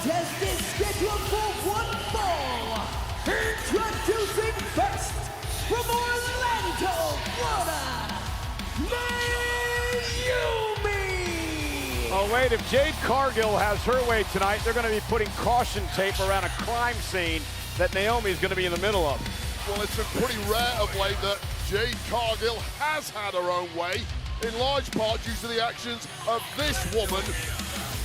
contest is scheduled for one fall. Introducing first, from Orlando, Florida, Naomi! Oh wait, if Jade Cargill has her way tonight, they're going to be putting caution tape around a crime scene that Naomi is going to be in the middle of. Well, it's been pretty rare of late that Jade Cargill has had her own way, in large part due to the actions of this woman,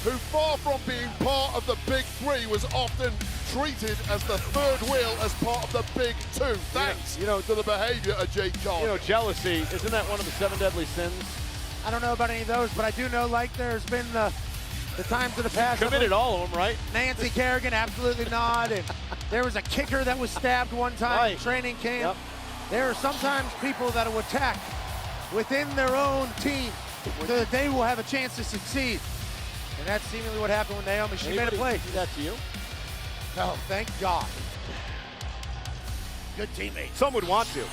who far from being part of the Big Three was often treated as the third wheel as part of the Big Two, thanks to the behavior of Jade Cargill. You know, jealousy, isn't that one of the 7 deadly sins? I don't know about any of those, but I do know, like, there's been the times in the past. Committed all of them, right? Nancy Kerrigan, absolutely not. And there was a kicker that was stabbed one time in training camp. Yep. There are sometimes people that will attack within their own team so that they will have a chance to succeed. And that's seemingly what happened with Naomi. She made a play. Do that to you? No, thank God. Good teammate. Some would want to.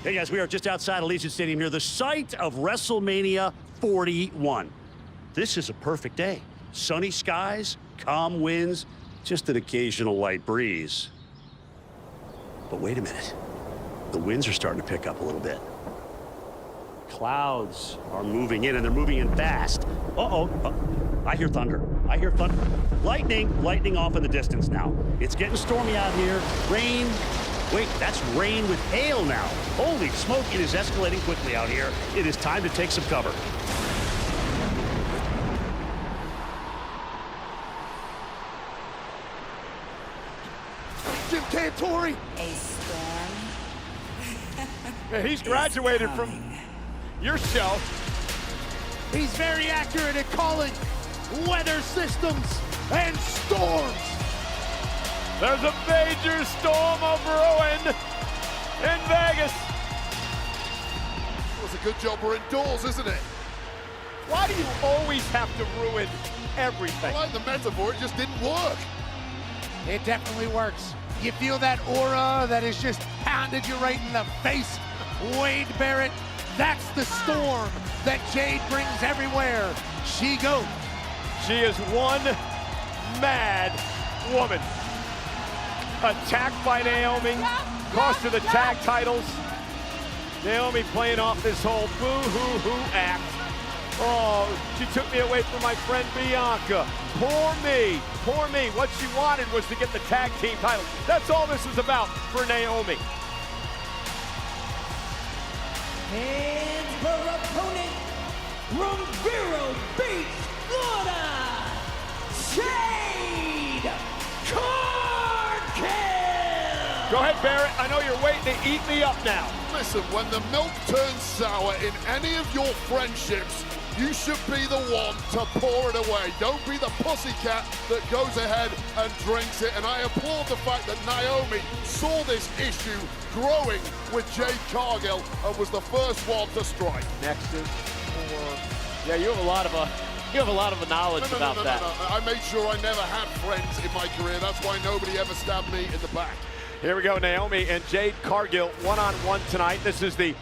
Hey guys, we are just outside Allegiant Stadium here, the site of WrestleMania 41. This is a perfect day. Sunny skies, calm winds, just an occasional light breeze. But wait a minute. The winds are starting to pick up a little bit. Clouds are moving in, and they're moving in fast. I hear thunder. I hear thunder. Lightning off in the distance now. It's getting stormy out here. Rain. Wait, that's rain with hail now. Holy smoke, it is escalating quickly out here. It is time to take some cover. Jim Cantori. A storm. Yeah, he's graduated from your show. He's very accurate at calling weather systems and storms. There's a major storm brewing in Vegas. Well, it's a good job we're indoors, isn't it? Why do you always have to ruin everything? I like the metaphor, it just didn't work. It definitely works. You feel that aura that has just pounded you right in the face. Wade Barrett, that's the storm that Jade brings everywhere she goes. She is one mad woman. Attacked by Naomi, cost her the tag titles. Naomi playing off this whole boo-hoo-hoo act. Oh, she took me away from my friend Bianca. Poor me, poor me. What she wanted was to get the tag team titles. That's all this was about for Naomi. And her opponent, from Vero Beach, Florida, Jade Cargill! Go ahead, Barrett. I know you're waiting to eat me up now. Listen, when the milk turns sour in any of your friendships, you should be the one to pour it away. Don't be the pussycat that goes ahead and drinks it. And I applaud the fact that Naomi saw this issue growing with Jade Cargill and was the first one to strike. Next is yeah, you have a lot of knowledge about that. No. I made sure I never had friends in my career. That's why nobody ever stabbed me in the back. Here we go, Naomi and Jade Cargill one-on-one tonight. This is the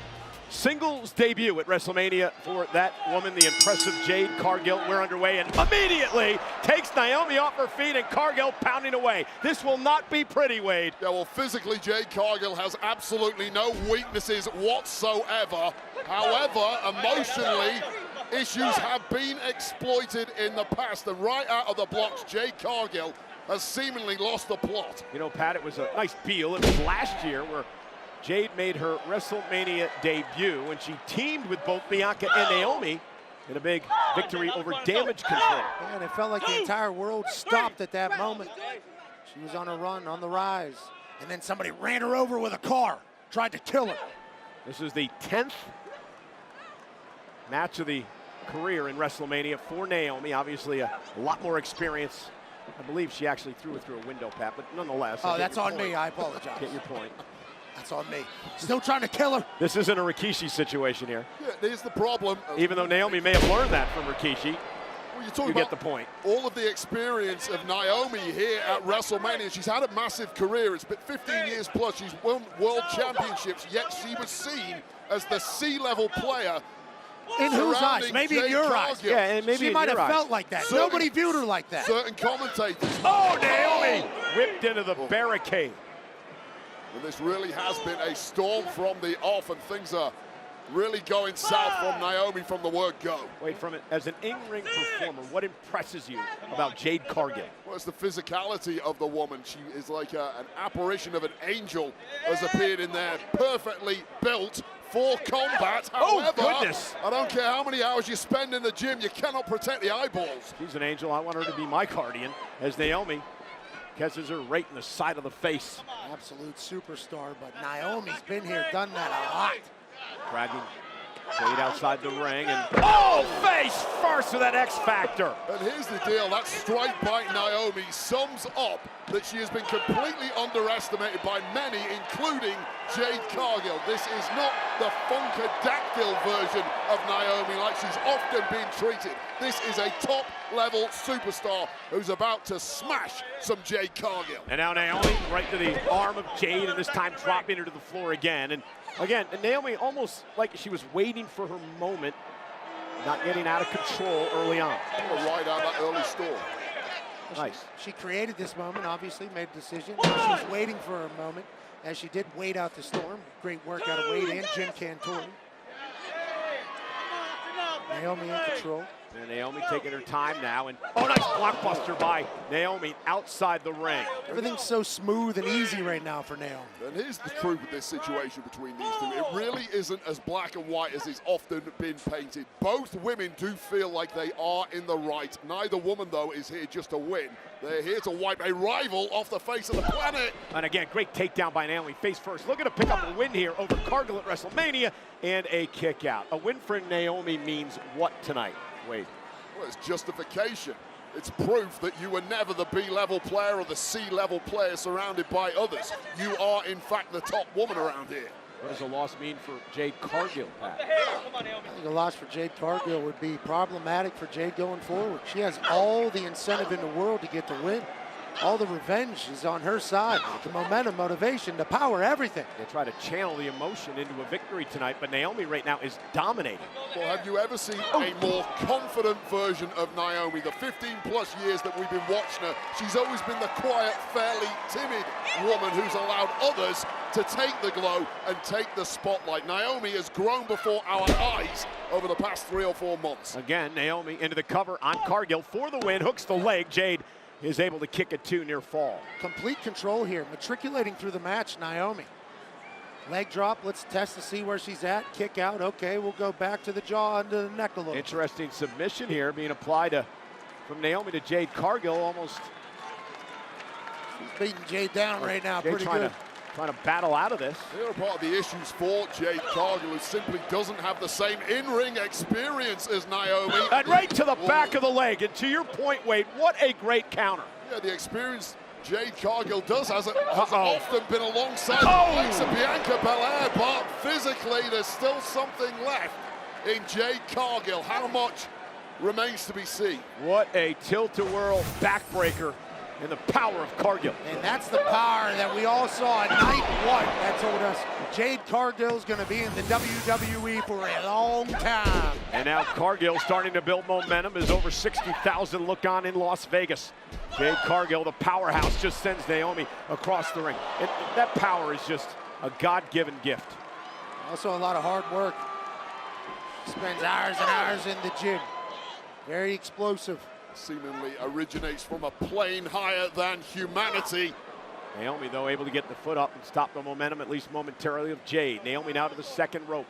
singles debut at WrestleMania for that woman, the impressive Jade Cargill. We're underway and immediately takes Naomi off her feet and Cargill pounding away. This will not be pretty, Wade. Yeah, well, physically, Jade Cargill has absolutely no weaknesses whatsoever. However, emotionally, issues have been exploited in the past, and right out of the blocks, Jade Cargill has seemingly lost the plot. You know, Pat, it was a nice deal. It was last year where Jade made her WrestleMania debut when she teamed with both Bianca and Naomi in a big victory over Damage Control. And it felt like the entire world stopped at that moment. She was on a run, on the rise, and then somebody ran her over with a car, tried to kill her. This is the 10th Match of the career in WrestleMania for Naomi. Obviously a lot more experience. I believe she actually threw it through a window, Pat, but nonetheless. Oh, that's on me. I apologize. Get your point. That's on me. Still trying to kill her. This isn't a Rikishi situation here. Yeah, here's the problem. Even though Naomi may have learned that from Rikishi, Well, you're talking you about get the point. all of the experience of Naomi here at WrestleMania. She's had a massive career. It's been 15 years plus. She's won world championships, yet she was seen as the C-level player. In whose eyes? surrounding Maybe in Jade your eyes. Cargill. Yeah, and maybe She in might your have eyes. felt like that. Certain- Nobody viewed her like that. Certain commentators. Oh, Naomi whipped into the barricade. And this really has been a storm from the off, and things are really going south from Naomi from the word go. Wait, from it as an in-ring performer, what impresses you about Jade Cargill? Well, it's the physicality of the woman. She is like an apparition of an angel has appeared in there, perfectly built for combat. Oh, However, goodness. I don't care how many hours you spend in the gym, you cannot protect the eyeballs. She's an angel. I want her to be my guardian as Naomi catches her right in the side of the face. Absolute superstar, but Naomi's been here, done that a lot. Dragging Jade outside the ring and oh, face first with that X Factor. And here's the deal, that strike by Naomi sums up that she has been completely underestimated by many, including Jade Cargill. This is not the Funkadactyl version of Naomi like she's often been treated. This is a top-level superstar who's about to smash some Jade Cargill. And now Naomi right to the arm of Jade, and this time dropping her to the floor again. And again, Naomi almost like she was waiting for her moment, not getting out of control early on. Right out that early storm. Nice. She created this moment, obviously, made a decision. Now she's waiting for her moment, as she did wait out the storm. Great work out of Wade and Jim Cantori. Naomi in control. And Naomi taking her time now, and oh, nice blockbuster by Naomi outside the ring. Everything's so smooth and easy right now for Naomi. And here's the truth with this situation between these two. It really isn't as black and white as it's often been painted. Both women do feel like they are in the right. Neither woman, though, is here just to win. They're here to wipe a rival off the face of the planet. And again, great takedown by Naomi, face first. Looking to pick up a win here over Cargill at WrestleMania and a kick out. A win for Naomi means what tonight, Wade? Well, it's justification. It's proof that you were never the B-level player or the C-level player surrounded by others. You are, in fact, the top woman around here. What does a loss mean for Jade Cargill, Pat? I think a loss for Jade Cargill would be problematic for Jade going forward. She has all the incentive in the world to get the win. All the revenge is on her side. The momentum, motivation, the power, everything. They try to channel the emotion into a victory tonight, but Naomi right now is dominating. Well, have you ever seen a more confident version of Naomi? The 15-plus years that we've been watching her, she's always been the quiet, fairly timid woman who's allowed others to take the glow and take the spotlight. Naomi has grown before our eyes over the past 3 or 4 months. Again, Naomi into the cover on Cargill for the win, hooks the leg. Jade is able to kick it to near fall. Complete control here, matriculating through the match, Naomi. Leg drop, let's test to see where she's at. Kick out, okay, we'll go back to the jaw and to the neck a little. Interesting submission here being applied from Naomi to Jade Cargill, almost. She's beating Jade down right now, Jade pretty trying good. Trying to battle out of this. Here are part of the issues for Jade Cargill, who simply doesn't have the same in-ring experience as Naomi. And right to the back of the leg. And to your point, Wade, what a great counter. Yeah, the experience Jade Cargill does has often been alongside the likes of Bianca Belair, but physically there's still something left in Jade Cargill. How much remains to be seen? What a tilt-a-whirl backbreaker and the power of Cargill. And that's the power that we all saw at night one. That told us Jade Cargill's going to be in the WWE for a long time. And now Cargill starting to build momentum as over 60,000 look on in Las Vegas. Jade Cargill, the powerhouse, just sends Naomi across the ring. And that power is just a God-given gift. Also a lot of hard work. Spends hours and hours in the gym. Very explosive. Seemingly originates from a plane higher than humanity. Naomi, though, able to get the foot up and stop the momentum, at least momentarily, of Jade. Naomi now to the second rope.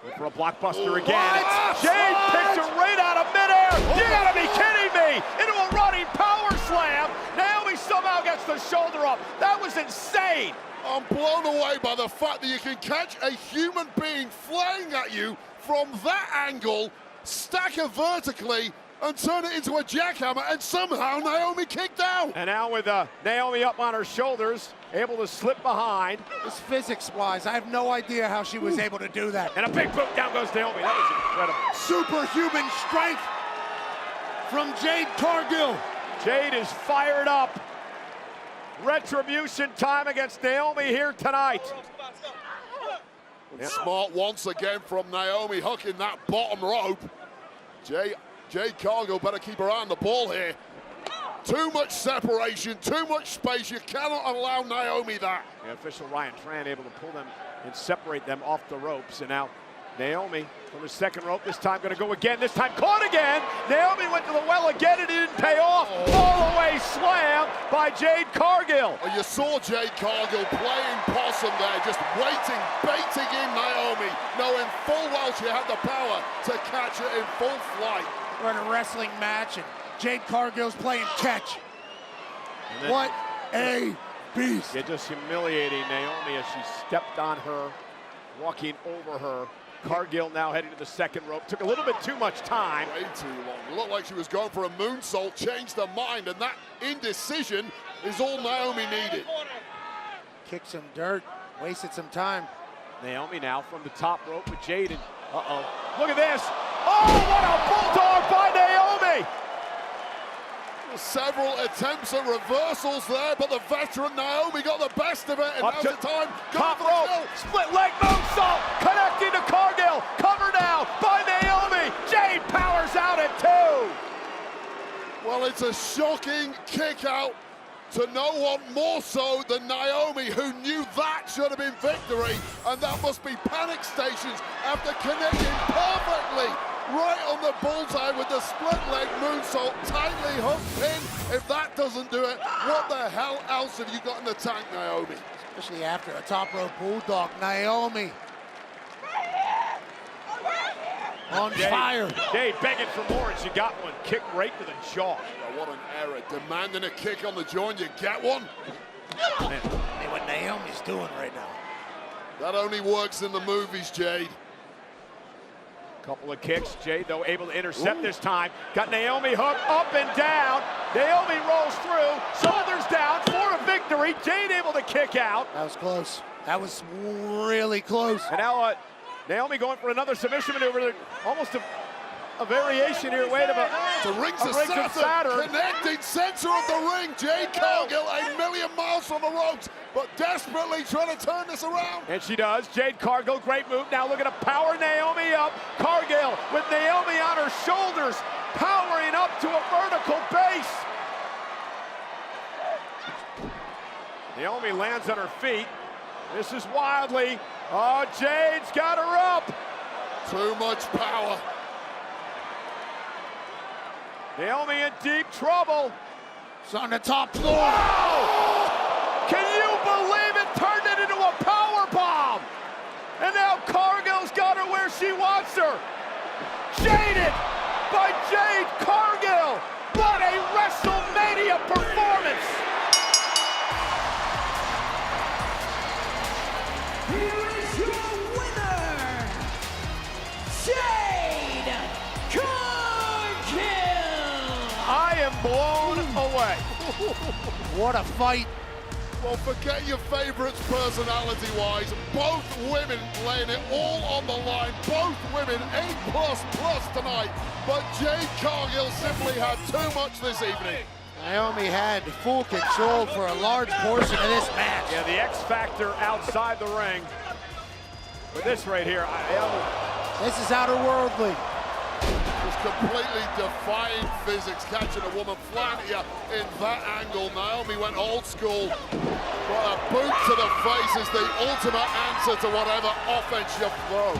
Going for a blockbuster again. Jade picks her right out of midair. You gotta be kidding me! Into a running power slam. Naomi somehow gets the shoulder up. That was is insane. I'm blown away by the fact that you can catch a human being flying at you from that angle, stack her vertically, and turn it into a jackhammer, and somehow Naomi kicked out. And now with Naomi up on her shoulders, able to slip behind. This physics-wise, I have no idea how she was able to do that. And a big boot, down goes Naomi. That was incredible. Superhuman strength from Jade Cargill. Jade is fired up. Retribution time against Naomi here tonight. Smart once again from Naomi, hooking that bottom rope. Jade Cargill better keep her eye on the ball here. Too much separation, too much space. You cannot allow Naomi that. The official Ryan Tran able to pull them and separate them off the ropes. And now Naomi from the second rope, this time going to go again, this time caught again. Naomi went to the well again, and it didn't pay off. All the way slam by Jade Cargill. Oh, you saw Jade Cargill playing possum there, just waiting, baiting in Naomi, knowing full well she had the power to catch her in full flight. We're in a wrestling match, and Jade Cargill's playing catch. What a beast. They're just humiliating Naomi as she stepped on her, walking over her. Cargill now heading to the second rope. Took a little bit too much time. Way too long. It looked like she was going for a moonsault, changed her mind, and that indecision is all Naomi needed. Kicked some dirt, wasted some time. Naomi now from the top rope with Jade. And look at this. Oh, what a bulldog by Naomi! Several attempts at reversals there, but the veteran Naomi got the best of it, and now's the time. Top rope, split leg moonsault, connecting to Cargill. Cover now by Naomi. Jade powers out at 2. Well, it's a shocking kick out to no one more so than Naomi, who knew that should have been victory, and that must be panic stations after connecting perfectly right on the bullseye with the split leg moonsault, tightly hooked pin. If that doesn't do it, what the hell else have you got in the tank, Naomi? Especially after a top rope bulldog. Naomi on fire. Jade begging for more, and she got one. Kick right to the jaw. Oh, what an error. Demanding a kick on the jaw, and you get one? Hey, what Naomi's doing right now. That only works in the movies, Jade. Couple of kicks. Jade, though, able to intercept this time. Got Naomi hooked up and down. Naomi rolls through. Shoulders down for a victory. Jade able to kick out. That was close. That was really close. And now Naomi going for another submission maneuver. Almost a variation here. Wait a minute. The rings of Saturn, connecting center of the ring. Jade Cargill, a million miles from the ropes, but desperately trying to turn this around. And she does. Jade Cargill, great move. Now looking to power Naomi up. Cargill with Naomi on her shoulders, powering up to a vertical base. Naomi lands on her feet. This is wildly. Oh, Jade's got her up. Too much power. Naomi in deep trouble. It's on the top floor. Wow! Can you believe it? Turned it into a power bomb. And now Cargill's got her where she wants her. Jaded by Jade Cargill. What a WrestleMania performance. Here is your winner, Jade Cargill! I am blown away. What a fight. Well, forget your favorites personality-wise. Both women laying it all on the line. Both women A++ tonight. But Jade Cargill simply had too much this evening. Naomi had full control for a large portion of this match. Yeah, the X factor outside the ring. But this right here, This is outer-worldly. Just completely defying physics, catching a woman flat here in that angle. Naomi went old school. But a boot to the face is the ultimate answer to whatever offense you throw.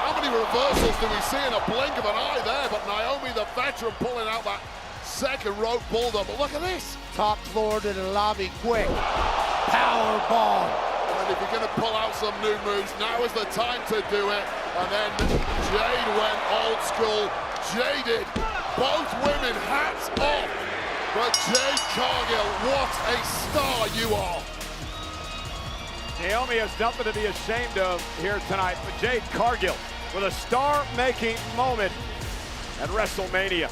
How many reversals do we see in a blink of an eye there? But Naomi, the veteran, pulling out that second rope bulldog. But look at this. Top floor to the lobby quick. Power bomb. And if you're going to pull out some new moves, now is the time to do it. And then Jade went old school. Jaded. Both women, hats off. But Jade Cargill, what a star you are. Naomi has nothing to be ashamed of here tonight, but Jade Cargill with a star-making moment at WrestleMania.